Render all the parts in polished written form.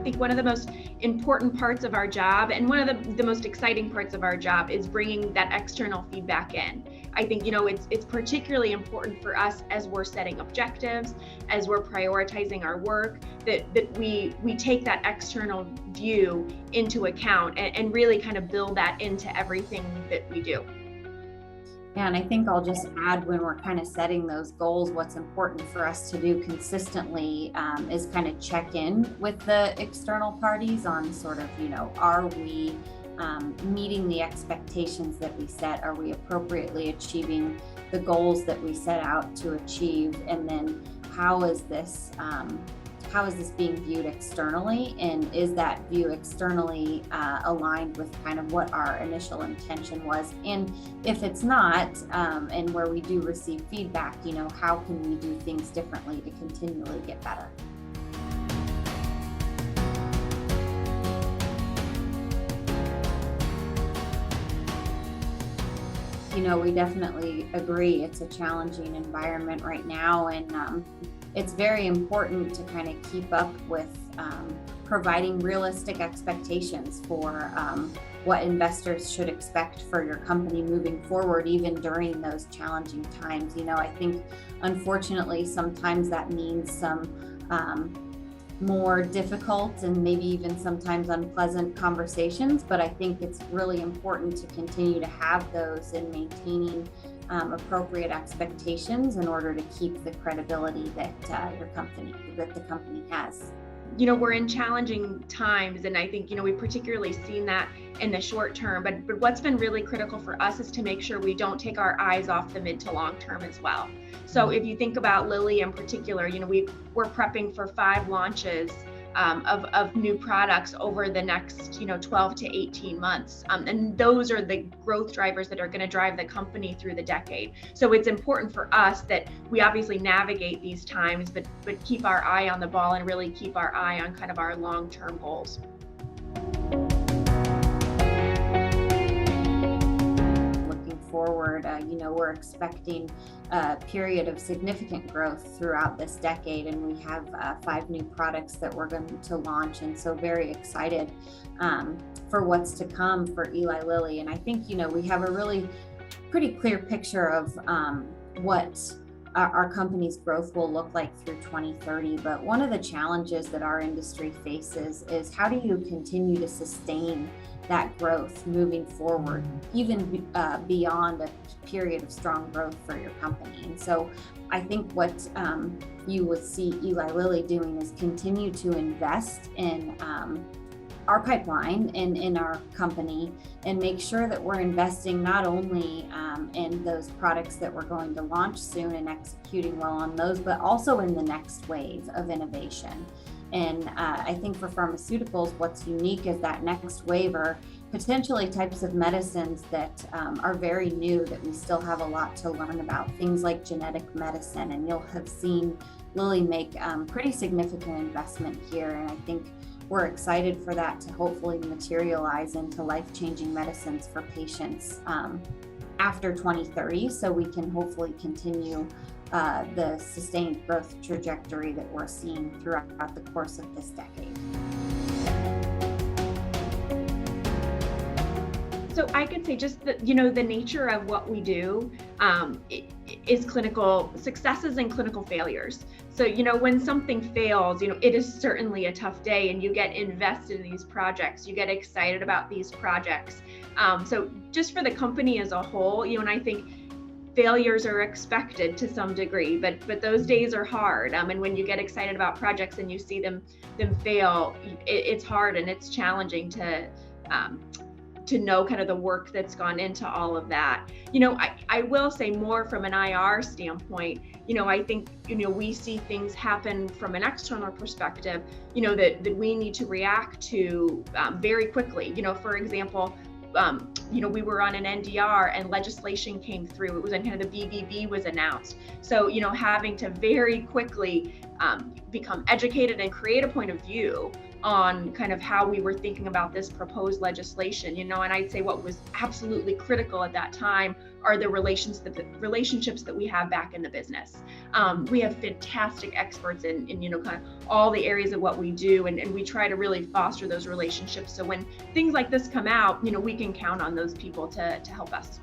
think one of the most important parts of our job, and one of the most exciting parts of our job, is bringing that external feedback in. I think, it's particularly important for us as we're setting objectives, as we're prioritizing our work, that we take that external view into account and really kind of build that into everything that we do. Yeah, and I think I'll just add, when we're kind of setting those goals, what's important for us to do consistently is kind of check in with the external parties on sort of, are we meeting the expectations that we set? Are we appropriately achieving the goals that we set out to achieve? And then how is this being viewed externally? And is that view externally aligned with kind of what our initial intention was? And if it's not, and where we do receive feedback, how can we do things differently to continually get better? We definitely agree. It's a challenging environment right now, and it's very important to kind of keep up with providing realistic expectations for what investors should expect for your company moving forward, even during those challenging times. I think, unfortunately, sometimes that means some more difficult and maybe even sometimes unpleasant conversations, but I think it's really important to continue to have those and maintaining appropriate expectations in order to keep the credibility that the company has. We're in challenging times, and I think, we've particularly seen that in the short term, but what's been really critical for us is to make sure we don't take our eyes off the mid to long term as well. So if you think about Lilly in particular, we're prepping for 5 launches of new products over the next 12 to 18 months, and those are the growth drivers that are going to drive the company through the decade. So it's important for us that we obviously navigate these times, but keep our eye on the ball and really keep our eye on kind of our long-term goals. Forward, we're expecting a period of significant growth throughout this decade, and we have 5 new products that we're going to launch, and so very excited for what's to come for Eli Lilly. And I think we have a really pretty clear picture of what our company's growth will look like through 2030. But one of the challenges that our industry faces is, how do you continue to sustain that growth moving forward, even beyond a period of strong growth for your company? And so I think what you would see Eli Lilly doing is continue to invest in our pipeline and in our company, and make sure that we're investing not only in those products that we're going to launch soon and executing well on those, but also in the next wave of innovation. And I think for pharmaceuticals, what's unique is that next wave are potentially types of medicines that are very new, that we still have a lot to learn about, things like genetic medicine. And you'll have seen Lilly make pretty significant investment here. And I think we're excited for that to hopefully materialize into life-changing medicines for patients after 2030, so we can hopefully continue the sustained growth trajectory that we're seeing throughout the course of this decade. So I could say just that, the nature of what we do is clinical successes and clinical failures. So, when something fails, it is certainly a tough day, and you get invested in these projects, you get excited about these projects. So just for the company as a whole, and I think failures are expected to some degree, but those days are hard. And when you get excited about projects and you see them fail, it's hard and it's challenging to know kind of the work that's gone into all of that. I will say, more from an IR standpoint, I think, we see things happen from an external perspective, that we need to react to very quickly. For example, we were on an NDR and legislation came through. It was when kind of the BBB was announced. So, having to very quickly become educated and create a point of view on kind of how we were thinking about this proposed legislation, and I'd say what was absolutely critical at that time are the relationships that we have back in the business. We have fantastic experts in kind of all the areas of what we do, and we try to really foster those relationships. So when things like this come out, we can count on those people to help us.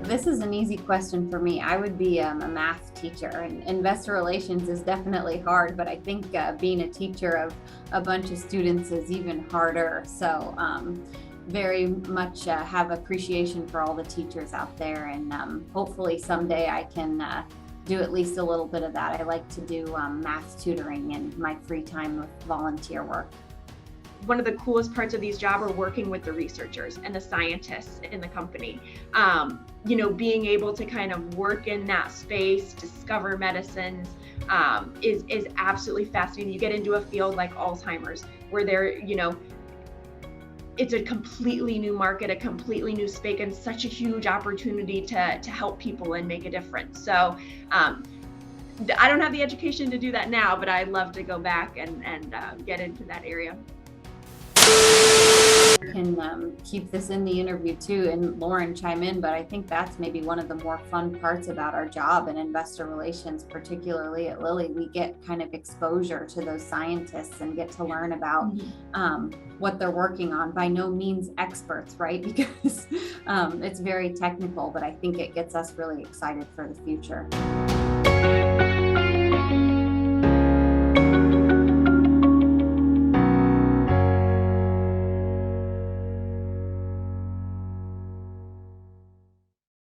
This is an easy question for me. I would be a math teacher, and investor relations is definitely hard, but I think being a teacher of a bunch of students is even harder. So very much have appreciation for all the teachers out there, and hopefully someday I can do at least a little bit of that. I like to do math tutoring in my free time with volunteer work. One of the coolest parts of these jobs are working with the researchers and the scientists in the company. Being able to kind of work in that space, discover medicines, is absolutely fascinating. You get into a field like Alzheimer's, where it's a completely new market, a completely new space, and such a huge opportunity to help people and make a difference. So I don't have the education to do that now, but I'd love to go back and get into that area. Can keep this in the interview too, and Lauren chime in, but I think that's maybe one of the more fun parts about our job in investor relations, particularly at Lilly. We get kind of exposure to those scientists and get to learn about what they're working on. By no means experts, right? Because it's very technical, but I think it gets us really excited for the future.